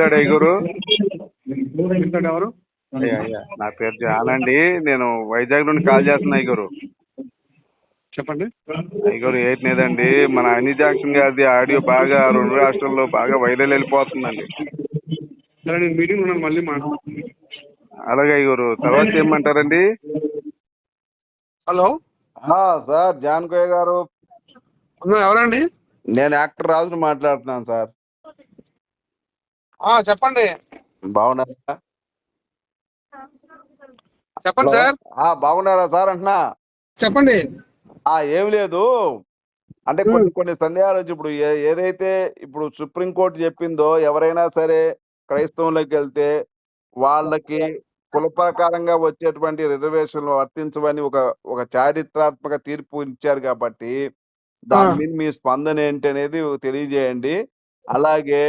మాట్లాడే గురు? ఎవరు? అయ్యా నా పేరు జాన్ అండి. నేను వైజాగ్ నుండి కాల్ చేస్తున్నా గురు. చెప్పండి. అయ్యగారు ఏంటి లేదండి, మన అనీ జాక్సన్ గారిది ఆడియో బాగా 2 రాష్ట్రాల్లో బాగా వైరల్ వెళ్ళిపోతుందండి. సరే, నేను మీటింగ్ ఉన్నాను, మళ్ళీ మాట్లాడుతున్నాను. అలాగే అయ్యగారు, తర్వాత ఏమంటారండి? హలో సార్, జాన్ కోయ గారు. ఎవరండి? నేను యాక్టర్ రాజుని మాట్లాడుతున్నాను సార్. చెప్పండి. బాగున్నారా? చెప్పండి సార్. బాగున్నారా సార్ అంటున్నా. చెప్పండి. ఏం లేదు, అంటే కొన్ని సందేహాలు వచ్చి ఇప్పుడు ఏదైతే ఇప్పుడు సుప్రీంకోర్టు చెప్పిందో ఎవరైనా సరే క్రైస్తవులకు వెళ్తే వాళ్ళకి కుల ప్రకారంగా వచ్చేటువంటి రిజర్వేషన్లు వర్తించవని ఒక చారిత్రాత్మక తీర్పు ఇచ్చారు కాబట్టి దాని మీద మీ స్పందన ఏంటి అనేది తెలియజేయండి. అలాగే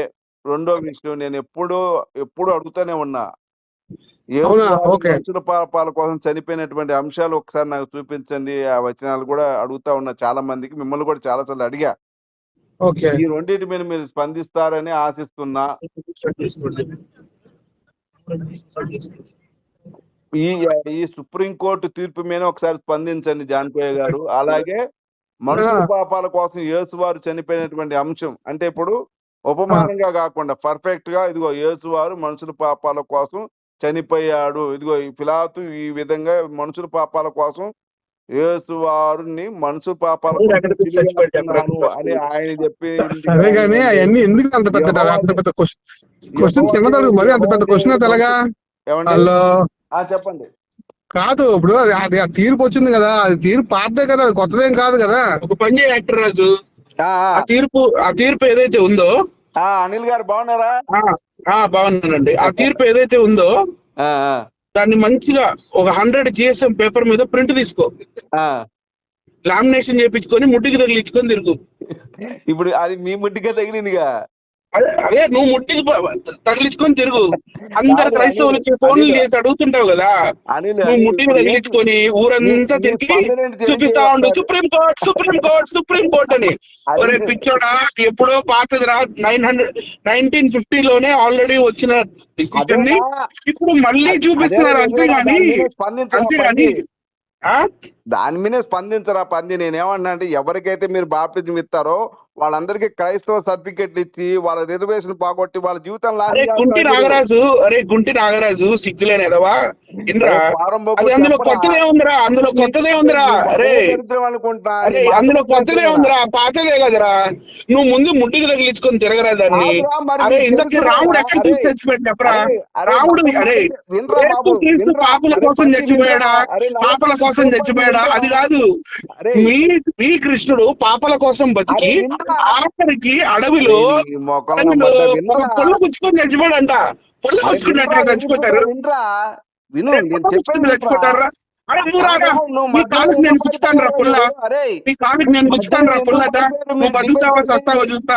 రెండో విషయం, నేను ఎప్పుడు అడుగుతూనే ఉన్నా, మనుషుల పాపాల కోసం చనిపోయినటువంటి అంశాలు ఒకసారి నాకు చూపించండి. ఆ వచనాలు కూడా అడుగుతా ఉన్నా చాలా మందికి, మిమ్మల్ని కూడా చాలా సార్లు అడిగా. ఈ రెండింటి మీద మీరు స్పందిస్తారని ఆశిస్తున్నా. ఈ సుప్రీంకోర్టు తీర్పు మీద ఒకసారి స్పందించండి జాన్కోయ్య గారు. అలాగే మనుషుల పాపాల కోసం యేసు వారు చనిపోయినటువంటి అంశం, అంటే ఇప్పుడు ఉపమానంగా కాకుండా పర్ఫెక్ట్ గా, ఇదిగో యేసు వారు మనుషుల పాపాల కోసం చనిపోయాడు, ఇదిగో ఈ పిలాతు ఈ విధంగా మనుషుల పాపాల కోసం యేసు వారిని మనుషుల పాపాల కోసం అని ఆయన చెప్పి, సరే గానీ అవన్నీ ఎందుకు అంత పెద్ద క్వశ్చన్ చిన్నదడుగు, మరి అంత పెద్ద క్వశ్చన్ అది ఎలాగా? హలో, చెప్పండి. కాదు, ఇప్పుడు అది ఆ తీర్పు వచ్చింది కదా, అది తీర్పు పాతదే కదా, అది కొత్తదేం కాదు కదా. ఒక పని చేయ యాక్టర్ రాజు, ఆ తీర్పు ఏదైతే ఉందో. అనిల్ గారు బాగున్నారా? బాగున్నానండి. ఆ తీర్పు ఏదైతే ఉందో దాన్ని మంచిగా ఒక 100 GSM పేపర్ మీద ప్రింట్ తీసుకో, లామినేషన్ చేయించుకొని ముట్టికి తగిలించుకొని తిరుగు. ఇప్పుడు అది మీ ముట్టిగా తగిలిందిగా. అదే నువ్వు ముట్టికి తగిలించుకొని తిరుగు. అందరు క్రైస్తవులకి ఫోన్లు చేసి అడుగుతుంటావు కదా, నువ్వు ముట్టికి తగిలించుకొని ఊరంతా తిరిగి చూపిస్తా ఉండు, సుప్రీం కోర్ట్ అని. ఒరే పిచ్చోడా, ఎప్పుడో పాతదిరా, 1950లోనే ఆల్రెడీ వచ్చిన డిసిషన్ ని ఇప్పుడు మళ్ళీ చూపిస్తున్నారు. అంతేగాని దాని మీద స్పందించరా పంది. నేనేమన్నా అంటే, ఎవరికైతే మీరు బాప్టిజం ఇస్తారో వాళ్ళందరికీ క్రైస్తవ సర్టిఫికెట్లు ఇచ్చి వాళ్ళ రిజర్వేషన్ పోగొట్టి వాళ్ళ జీవితంలో గుంటి నాగరాజు సిగ్గులేనేదవా? అందులో కొత్తదే ఉందిరా, అందులో కొత్తదే ఉందిరా. అరే అందులో కొత్తదే ఉందిరా, పాతదే కదరా. నువ్వు ముందు ముట్టికి తగిలించుకొని తిరగరా దాన్ని. అరే ఇంతకీ రాముడు ఎక్కడ చూసి చచ్చిపోయాడు చెప్పరా? రాముడు క్రీస్తు పాపల కోసం చచ్చిపోయాడా, పాపల కోసం చచ్చిపోయాడా? అది కాదు, మీ కృష్ణుడు పాపల కోసం బతికి ఆఖరికి అడవిలో పొల్ల పుచ్చుకొని చచ్చిపోయాడంట. పొల్ల పుచ్చుకున్నట్టు చచ్చిపోతారు. చచ్చిపోతారా? నీ కాలుకి నేను పుచ్చుతాను రా పుల్ల, నీ కాలుకి నేను పుచ్చుతాను రా పుల్లత. నువ్వు బతుకుతావా చస్తావా చూస్తా.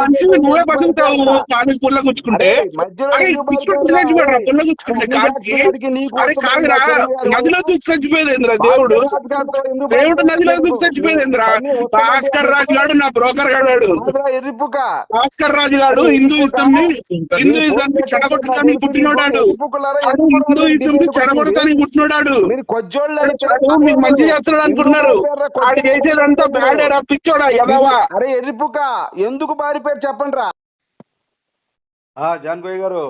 మంచిది, నువ్వే బతుకుతావు కాలుకి పుల్ల గుచ్చుకుంటే. అరే చచ్చిపోయాడు పుల్ల గుచ్చుకుంటే కాలుకి. అరే కాదురా, నదిలో దూకి చచ్చిపోయేదేంద్రా దేవుడు. నదిలో దూకి చచ్చిపోయేదేంద్రా? భాస్కర్ రాజు గాడు నా బ్రోకర్ గాడు. భాస్కర్ రాజు గాడు హిందూయిజం ని చెడగొట్టడానికి పుట్టినోడాడు. హిందూయిజం ని చెడగొడతానికి పుట్టినోడాడు. మీకు మంచి చేస్తున్నాడు అనుకున్నారు, ఆడు చేసేదంతా బ్యాడేరా పిచ్చోడా ఎదవా. అరే ఎర్రిపుక, ఎందుకు మారిపోయారు చెప్పండి రా. జాన్ కోయ్ గారు,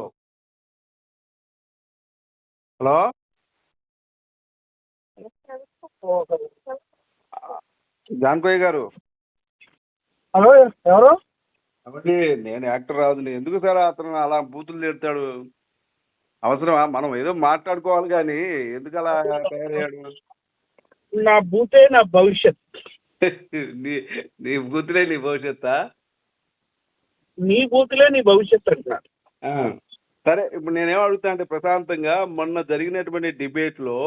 హలో. జాన్ కోయ్ గారు, హలో, ఎవరు? నేను యాక్టర్ రాజుని. ఎందుకు సార్ అతను అలా బూతులు తిడతాడు? అవసరమా? మనం ఏదో మాట్లాడుకోవాలి కానీ ఎందుకు అలా తయారయ్యాడు? నా బూతే నా భవిష్యత్. నీ బూతులే నీ భవిష్యత్తు. నీ బూతులే నీ భవిష్యత్ అంటున్నా. సరే, ఇప్పుడు నేనేం అడుగుతా అంటే, ప్రశాంతంగా మొన్న జరిగినటువంటి డిబేట్ లో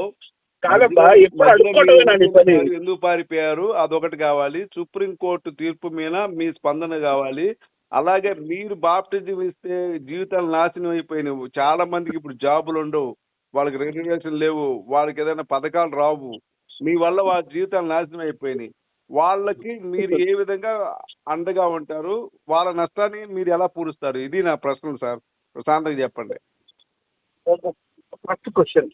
ఎందుకు పారిపోయారు అదొకటి కావాలి, సుప్రీంకోర్టు తీర్పు మీద మీ స్పందన కావాలి. అలాగే మీరు బాప్టిజం ఇస్తే జీవితాలు నాశనం అయిపోయినవు. చాలా మందికి ఇప్పుడు జాబులు ఉండవు, వాళ్ళకి రిజర్వేషన్ లేవు, వాళ్ళకి ఏదైనా పథకాలు రావు. మీ వల్ల వాళ్ళ జీవితాలు నాశనం అయిపోయినాయి. వాళ్ళకి మీరు ఏ విధంగా అండగా ఉంటారు? వాళ్ళ నష్టాన్ని మీరు ఎలా పూరుస్తారు? ఇది నా ప్రశ్న సార్. ప్రశాంతంగా చెప్పండి. ఫస్ట్ క్వశ్చన్,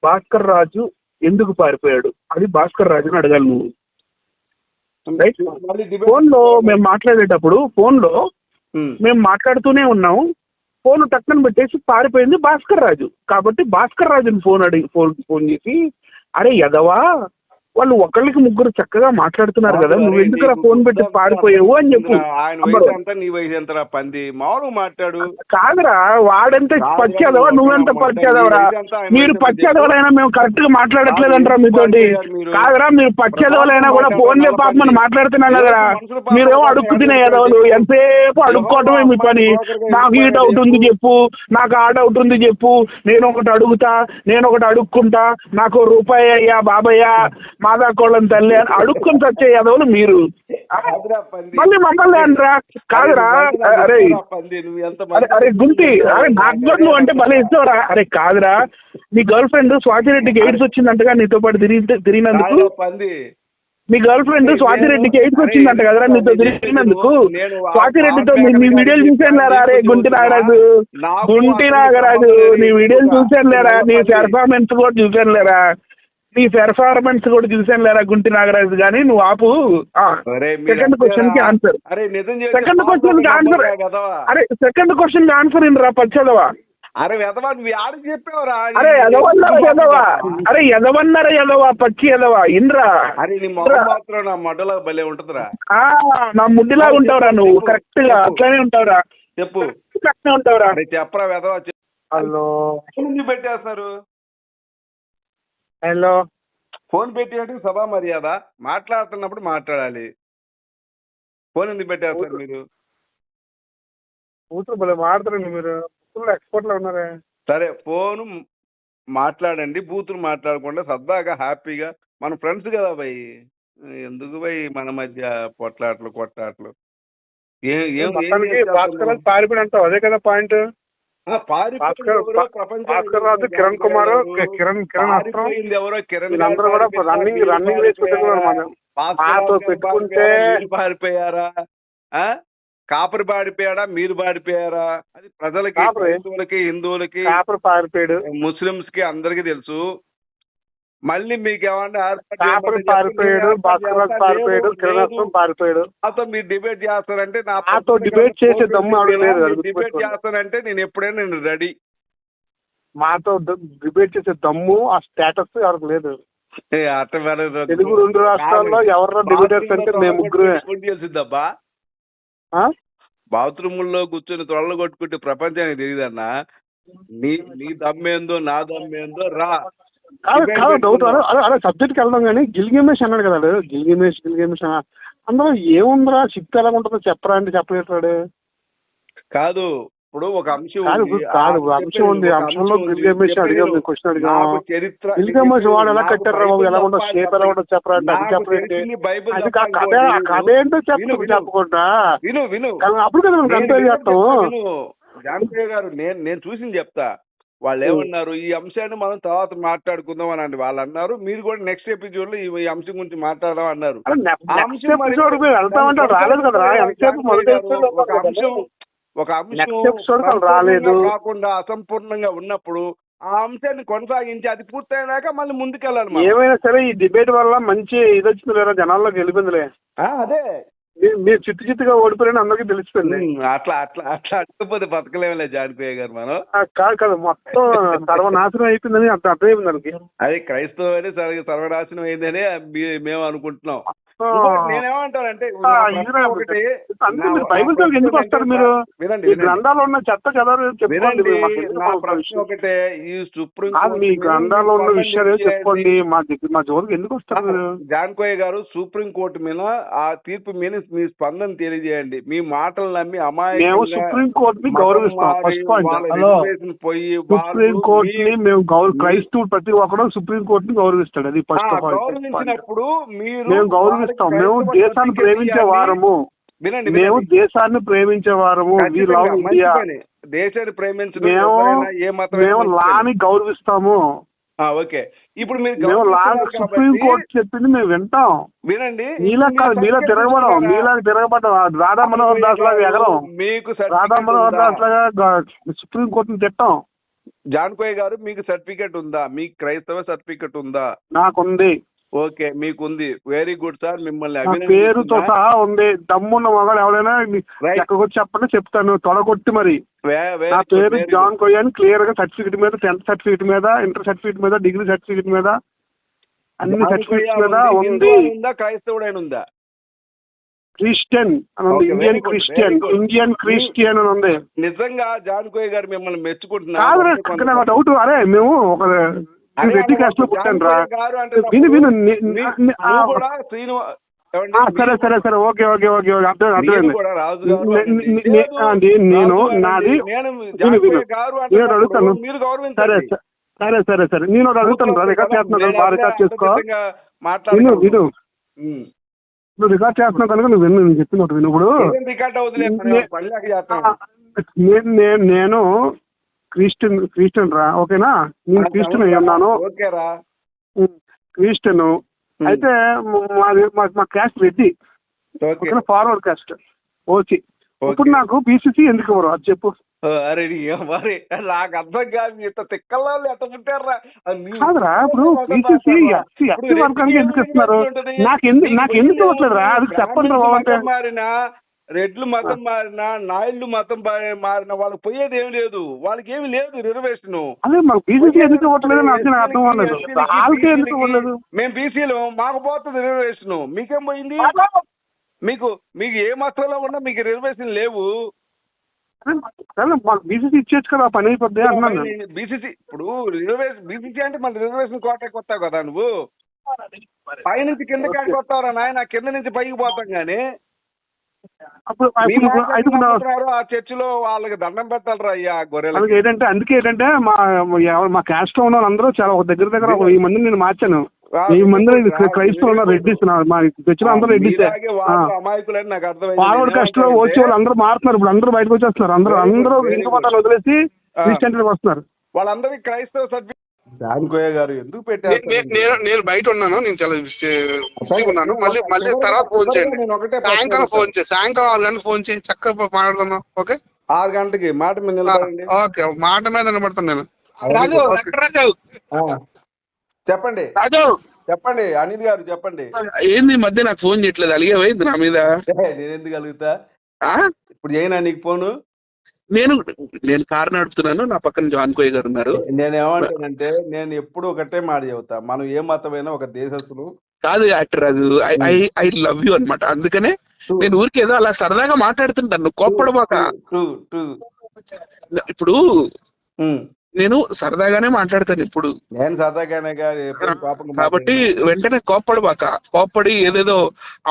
భాస్కర్ రాజు ఎందుకు పారిపోయాడు? అది భాస్కర్ రాజుని అడగాలి నువ్వు. రైట్? ఫోన్ లో మేము మాట్లాడేటప్పుడు మేము మాట్లాడుతూనే ఉన్నాము, ఫోన్ టక్కన పెట్టేసి పారిపోయింది భాస్కర్ రాజు. కాబట్టి భాస్కర్ రాజుని ఫోన్ చేసి, అరే యదవా, వాళ్ళు ఒకళ్ళకి ముగ్గురు చక్కగా మాట్లాడుతున్నారు కదా, నువ్వు ఎందుకు ఫోన్ పెట్టి పారిపోయావు అని చెప్పు. నీ వయసు ఎంత పంది మామూలు మాట్లాడు. కాదురా, వాడెంత పచ్చేదవా, నువ్వెంత పచ్చేదవరా? మీరు పచ్చేదవలైనా మేము కరెక్ట్ గా మాట్లాడట్లేదంటారా మీతోటి? కాదురా, మీరు పచ్చేదవలైనా కూడా ఫోన్ లే పాప మనం మాట్లాడుతున్నాం కదరా. మీరేమో అడుక్కు తినే ఎదవలు, ఎంతసేపు అడుక్కోవటమే మీ పని. నాకు ఈ డౌట్ ఉంది చెప్పు, నాకు ఆ డౌట్ ఉంది చెప్పు, నేను ఒకటి అడుగుతా, నేను ఒకటి అడుక్కుంటా, నాకు రూపాయి అయ్యా బాబయ్యా మాదా కోళ్ళని తల్లి అని అడుక్కుని వచ్చే ఎదవలు మీరు. మళ్ళీ మమ్మల్ని అనరా? కాదురా, అరే అరే గుంటి, అరే నాకు కూడా నువ్వు అంటే మళ్ళీ ఇస్తావురా? అరే కాదురా, నీ గర్ల్ ఫ్రెండ్ స్వాతిరెడ్డికి ఎయిడ్స్ వచ్చిందంటగా నీతో పాటు తిరిగినందుకు. మీ గర్ల్ ఫ్రెండ్ స్వాతిరెడ్డికి ఎయిడ్స్ వచ్చిందంట కదరా నీతో తిరిగినందుకు. స్వాతిరెడ్డితో మీ వీడియోలు చూసాను లేరా? అరే గుంటి నాగరాజు, నీ వీడియోలు చూసాను లేరా? నీ పెర్ఫార్మెన్స్ కూడా చూసాను లేరా? గుంటి నాగరాజు. కానీ నువ్వు ఆపు. సెకండ్ క్వశ్చన్ కి ఆన్సర్. సెకండ్ క్వశ్చన్ కి ఆన్సర్. అరే సెకండ్ క్వశ్చన్ కి ఆన్సర్ ఇంద్రా పచ్చదవా. అరే ఎదవా, నువ్వు ఆడికి చెప్పావరా? అరే ఎదవన్నర ఎదవా పచ్చి ఎదవా ఇంద్రా. అరే నీ మొహం మాత్రం నా మడ్డలా భలే ఉంటుందిరా. నా ముడ్డిలా ఉంటావురా నువ్వు, కరెక్ట్ గా అట్లానే ఉంటావురా. చెప్పు, అట్లనే ఉంటావురా. చెప్పరా ఎదవా. హలో, పెట్టేస్తారు. హలో, ఫోన్ పెట్టేటి సభా మర్యాద, మాట్లాడుతున్నప్పుడు మాట్లాడాలి. ఫోన్ ఎందుకు పెట్టేస్తారు మీరు? మాట్లాడండి, మీరు ఎక్స్పోర్ట్ లో ఉన్నారే. సరే, ఫోను మాట్లాడండి, బూతులు మాట్లాడకుండా సరదాగా హ్యాపీగా. మన ఫ్రెండ్స్ కదా భయ్, ఎందుకు భయ్ మన మధ్య కొట్లాట్లు? పారిపోయి అంటావు, అదే కదా పాయింట్. భాస్కర్ రాజు, కిరణ్ కుమార్, కిరణ్ రన్నింగ్ రేస్ పెట్టుకుంటే పారిపోయారా? కాపరి పాడిపోయాడా, మీరు పాడిపోయారా? అది ప్రజలకి, హిందువులకి, పారిపోయాడు, ముస్లింస్ కి అందరికి తెలుసు. మళ్ళీ మీకు ఏమన్నా పారిపోయాడు, భాస్కర్ రాజు పారిపోయాడు, కిరణ్ పారిపోయాడు. నాతో మీరు డిబేట్ చేస్తారంటే, నాతో డిబేట్ చేసే దమ్ము డిబేట్ చేస్తానంటే నేను ఎప్పుడైనా నేను రెడీ. మాతో డిబేట్ చేసే దమ్ము, ఆ స్టేటస్ ఎవరికి లేదు. తెలుగు 2 రాష్ట్రాల్లో ఎవరో డిబేటర్స్ అంటే మేము ముగ్గురే. తెలిసిద్దబ్బా, బాత్రూముల్లో కూర్చొని త్వరలు కొట్టుకుంటే ప్రపంచానికి తెలియదన్నా. నీ దమ్మేందో నా దమ్మేందో రా. డౌట్ అలా సబ్జెక్ట్ కి వెళ్దాం. కానీ గిల్గమేష్ అన్నాడు కదా, గిల్గమేష్ అందులో ఏముందిరా, శక్తి ఎలా ఉంటుందో చెప్పరా అంటే చెప్పలేటాడు. కాదు, ఇప్పుడు ఒక అంశం ఉంది. అంశంలో గిల్గమేష్ అడిగాం, క్వశ్చన్ అడిగాం. గిల్గమేష్ వాడు ఎలా కట్టారు బాబు, ఎలా ఉండదు, షేప్ ఎలా ఉండదు చెప్పరా అంటే అది చెప్పలేదు. అది కథ ఏంటో చెప్పకుండా అప్పుడు కదా మనం కంపేర్ చేస్తాం. జానకయ్య గారు, నేను చూసింది చెప్తా. వాళ్ళు ఏమన్నారు, ఈ అంశాన్ని మనం తర్వాత మాట్లాడుకుందాం అని అంటే వాళ్ళు అన్నారు. మీరు కూడా నెక్స్ట్ ఎపిసోడ్ లో ఈ అంశం గురించి మాట్లాడదాం అన్నారు. ఒక అంశం రాలేదు కాకుండా అసంపూర్ణంగా ఉన్నప్పుడు ఆ అంశాన్ని కొనసాగించి అది పూర్తయినాక మళ్ళీ ముందుకెళ్ళాలి. ఏమైనా సరే ఈ డిబేట్ వల్ల మంచి ఇది వచ్చింది లేదా, జనాల్లోకి వెళ్ళిపోయిందిలే. అదే మీరు చిత్తుగా ఓడిపోయిన అందరికీ తెలిసిపోయింది. అట్లా అడ్డుపోతే బతకలేమలే జానకయ్య గారు. మనం కాదు మొత్తం సర్వనాశనం అయిపోయిందని అర్థమైంది దానికి. అది క్రైస్తవుని సర్వనాశనం అయిందని మేము అనుకుంటున్నాం. నేనేమంటానంటే, బైబిల్ ఎందుకు వస్తారు మీరు? గ్రంథాలు ఉన్న చెత్త చదవరు చెప్పండి. ఒకటే, ఈ సుప్రీం మీ గ్రంథాల్లో ఉన్న విషయాలు చెప్పండి, మా జోలికి ఎందుకు వస్తారు మీరు? జానకయ్య గారు, సుప్రీం కోర్టు మీద ఆ తీర్పు మీద మీ స్పందన తెలియజేయండి. మీ మాటలు నమ్మి మేము సుప్రీం కోర్టు ని గౌరవిస్తాం. ఫస్ట్ పాయింట్, సుప్రీం కోర్టు ని మేము క్రైస్తవులు ప్రతి ఒక్కరు సుప్రీం కోర్టు ని గౌరవిస్తాడు. అది ఫస్ట్ పాయింట్. గౌరవించినప్పుడు మేము గౌరవిస్తాం. మేము దేశాన్ని ప్రేమించే వారము. మేము దేశాన్ని ప్రేమించే వారము. దేశాన్ని ప్రేమించే మేము లాని గౌరవిస్తాము. ఓకే. ఇప్పుడు మీరు మేము సుప్రీం కోర్టు చెప్పింది మేము వింటాం. వినండి. మీలా కాదు, మీలా తిరగబడం, మీలా తిరగబడ్డం. రాధా మనోహర్ దాస్ లాగా ఎగరం, మీకు రాధా మనోహర్ దాస్ లాగా సుప్రీం కోర్టుని తిట్టాం. జాన్కోయ్ గారు, మీకు సర్టిఫికెట్ ఉందా? మీకు క్రైస్తవ సర్టిఫికెట్ ఉందా? నాకుంది. ఓకే, మీకుంది. Very good sir. మిమ్మల్ని పేరుతో సహా ఉంది. దమ్మున్న మగాడు ఎవరైనా ఎక్కడికి వచ్చి చెప్పండి, చెప్తాను తొడగొట్టి. మరి నా పేరు జాన్కోయ్ అని క్లియర్ గా సర్టిఫికెట్ మీద, 10th సర్టిఫికెట్ మీద, ఇంటర్ సర్టిఫికెట్ మీద, డిగ్రీ సర్టిఫికెట్ మీద, అన్ని సర్టిఫికెట్స్ మీద ఉంది. క్రైస్తవుడైన ఉందా? క్రిస్టియన్ అని ఉంది. ఇండియన్ క్రిస్టియన్ అని ఉంది. నిజంగా జాన్కోయ్ గారు మిమ్మల్ని మెచ్చుకుంటున్నా. నాకు డౌట్. అరే మేము ఒక రెడ్డి కాస్ట్ లో పుట్టాను రా. విను విను. సరే సరే సరే, ఓకే ఓకే ఓకే, అర్థమైంది. నేను నాది నేను అడుగుతాను. సరే సరే సరే సరే, నేను అడుగుతాను రా. రికార్డ్ చేస్తున్నాను, బాగా రికార్డ్ చేసుకో. విను విను, నువ్వు రికార్డ్ చేస్తున్నావు కనుక నువ్వు విను, నేను చెప్పిన విను. ఇప్పుడు నేను క్రిస్టియన్ రా, ఓకేనా? నేను క్రిస్టియన్ అయి ఉన్నాను. క్రిస్టియన్ అయితే మా caste Reddy, forward caste. Okay, ఇప్పుడు నాకు బీసీసీ ఎందుకు ఇవ్వరు అది చెప్పు. అరే మరి నాకు అర్థం కాదు, ఇంత తిక్కల్లో ఎట్ట పుట్టారా? కాదురా, ఇప్పుడు బీసీసీ ఎస్సీ వర్గానికి ఎందుకు ఇస్తున్నారు? నాకు ఎందుకు ఇవ్వట్లేదురా? అది చెప్పండి రా బాబు. మారినా రెడ్లు మతం మారినా, నాయుళ్ళు మతం మారినా వాళ్ళకి పోయేది ఏమి లేదు, వాళ్ళకి ఏమి లేదు రిజర్వేషన్. అదే మాకు బీసీసీ ఎందుకు ఇవ్వట్లేదు నాకు అర్థం అవ్వలేదు. వాళ్ళకి ఎందుకు ఇవ్వలేదు? మేము బీసీలు, మాకు పోతుంది రిజర్వేషన్. మీకేం పోయింది? మీకు ఏ మతంలో ఉన్నా మీకు రిజర్వేషన్ లేవు. మాకు బీసీసీ ఇచ్చేచ్చు కదా, పని అయిపోద్ది అన్నాను. బీసీసీ ఇప్పుడు బీసీసీ అంటే మన రిజర్వేషన్ కోటకి వస్తావు కదా నువ్వు. పై నుంచి కింద కాడికి వస్తావురా నాయన, కింద నుంచి పైకి పోతాం గానీ. ఆ చర్చిలో వాళ్ళకి దండం పెట్టాలరా అయ్యా గొర్రెలు. ఏంటంటే అందుకే ఏంటంటే మా క్యాస్ట్ లో ఉన్న వాళ్ళందరూ చాలా దగ్గర 1000 మందిని నేను మార్చాను. 1000 మంది క్రైస్తవులు ఉన్నారు, రెడ్డిస్. మా చర్చిలో అందరూ రెడ్డిస్. అమాయకులని నాకు అర్థం. ఫార్వర్డ్ కాస్ట్ లో వచ్చే వాళ్ళు అందరూ మారుతున్నారు. ఇప్పుడు అందరూ బయటకు వచ్చేస్తున్నారు. అందరూ హిందూ మతాన్ని వదిలేసి క్రిస్టియన్కి వస్తున్నారు. వాళ్ళందరికీ క్రైస్తవ సర్టిఫికేట్. జాన్కోయ్ గారు ఎందుకు పెట్టారు? నేను బయట ఉన్నాను, నేను చాలా బిజీగా ఉన్నాను. మళ్ళీ తర్వాత ఫోన్ చేయండి. సాయంకాలం ఫోన్ చేయి, సాయంకాలం 6 గంటలకు ఫోన్ చేయి, చక్కగా మాట్లాడుకుందాం. ఓకే, 6 గంటలకి మాట మీద నిలబడండి. ఓకే, మాట మీద నిలబడతాను నేను. రాజు చెప్పండి. రాజు చెప్పండి. అనిల్ గారు చెప్పండి. ఏంది ఈ మధ్య నాకు ఫోన్ చేయట్లేదు? అలిగేవైంది నా మీద? నేను ఎందుకు అలుగుతా? ఇప్పుడు చేయనా నీకు ఫోను? నేను కారు నడుపుతున్నాను, నా పక్కన జాన్కోయ్ గారు ఉన్నారు. నేనేమంటానంటే, నేను ఎప్పుడు ఒకటే మాట చెబుతా, మనం ఏ మతమైనా ఒక దేశస్తులు కాదు actor Raju. I love you అన్నమాట. అందుకనే నేను ఊరికి ఏదో అలా సరదాగా మాట్లాడుతుంటాను, కోప్పడమాక. ఇప్పుడు నేను సరదాగానే మాట్లాడతాను ఎప్పుడు. నేను సరదాగానే కాబట్టి వెంటనే కోప్పడబాక. కోప్పడి ఏదేదో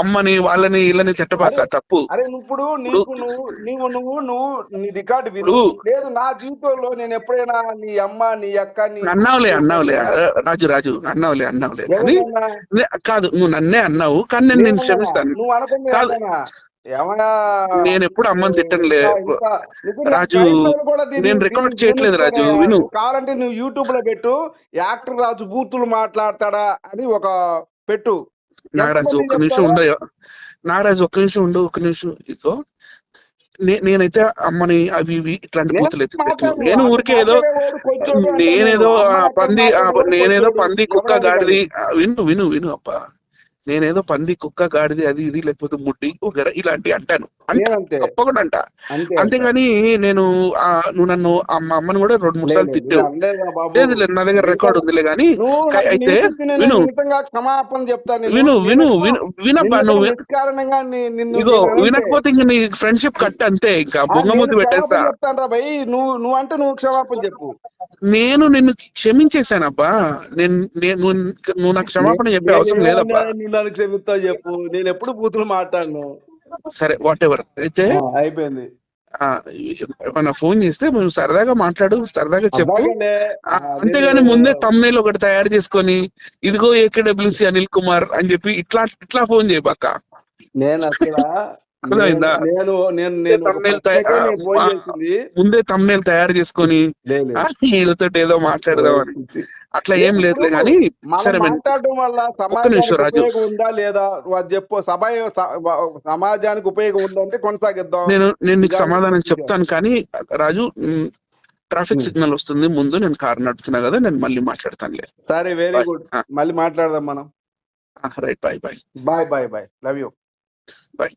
అమ్మని వాళ్ళని వీళ్ళని తిట్టబాక, తప్పు. అరే ఇప్పుడు నువ్వు నీ రికార్డు విను. లేదు నా జీవితంలో నేను ఎప్పుడైనా నీ అమ్మ నీ అక్క అన్నావులే రాజు అన్నావులే కానీ కాదు, నువ్వు నన్నే అన్నావు కానీ నేను క్షమిస్తాను. నువ్వు అనుకున్నా నేను ఎప్పుడు అమ్మని తిట్టనులే రాజు. నేను రికార్డ్ చేయట్లేదు రాజు, విను. కావాలంటే నువ్వు యూట్యూబ్ లో పెట్టు, యాక్టర్ రాజు బూతులు మాట్లాడతాడా అని ఒక పెట్టు. నాగరాజు ఒక్క నిమిషం ఉండయో, నాగరాజు ఒక్క నిమిషం ఉండు, ఒక్క నిమిషం. ఇదో నేనైతే అమ్మని అవి ఇవి ఇట్లాంటి బూతులు ఎత్తి, నేను ఊరికే ఏదో నేనేదో పంది కుక్క గాడిది విను అబ్బా, నేనేదో పంది కుక్క గాడిది అది ఇది లేకపోతే ముడ్డి వగర ఇలాంటి అంటాను, తప్పకుండా అంట. అంతేగాని నేను నువ్వు నన్ను మా అమ్మని కూడా 2-3 సార్లు తిట్టావు. లేదు నా దగ్గర రికార్డు ఉందిలే గాని. అయితే వినబ్బా, నువ్వు ఇగో వినకపోతే ఇంక నీ ఫ్రెండ్షిప్ కట్ అంతే, ఇంకా బొంగమూతి పెట్టేస్తా. నువ్వు అంటే నువ్వు క్షమాపణ చెప్పు. నేను నిన్ను క్షమించేశానబ్బా. నువ్వు నాకు క్షమాపణ చెప్పే అవసరం లేదబ్బా. క్షమిస్తావు చెప్పు, నేను ఎప్పుడు బూతులు మాట్లాడను. సరే వాట్ ఎవర్. అయితే అయిపోయింది. ఏమన్నా ఫోన్ చేస్తే మేము సరదాగా మాట్లాడు, సరదాగా చెప్పు. అంతేగాని ముందే తమ్నైల్ ఒకటి తయారు చేసుకొని ఇదిగో AKWC అనిల్ కుమార్ అని చెప్పి ఇట్లా ఫోన్ చేయబాక. నేను అసలు అర్థమైందా? నేను నేను నేను ఒక thumbnail ప్రశ్నకే నేను ఫోన్ చేసింది. ముందే thumbnail తయారు చేసుకొని లేదు వీళ్ళతో ఏదో మాట్లాడదామని అట్లా ఏం లేదులే కానీ సరే మాట్లాడడం వల్ల సమాజానికి ఉపయోగం ఉందా లేదా చెప్పు. సమాజానికి ఉపయోగం ఉందంటే కొనసాగిద్దాం. నేను నీకు సమాధానం చెప్తాను కానీ రాజు, ట్రాఫిక్ సిగ్నల్ వస్తుంది ముందు, నేను కారు నడుపుతున్నా కదా, నేను మళ్ళీ మాట్లాడతానులే. సరే, వెరీ గుడ్, మళ్ళీ మాట్లాడదాం మనం. Right, bye bye bye bye bye, love you, bye.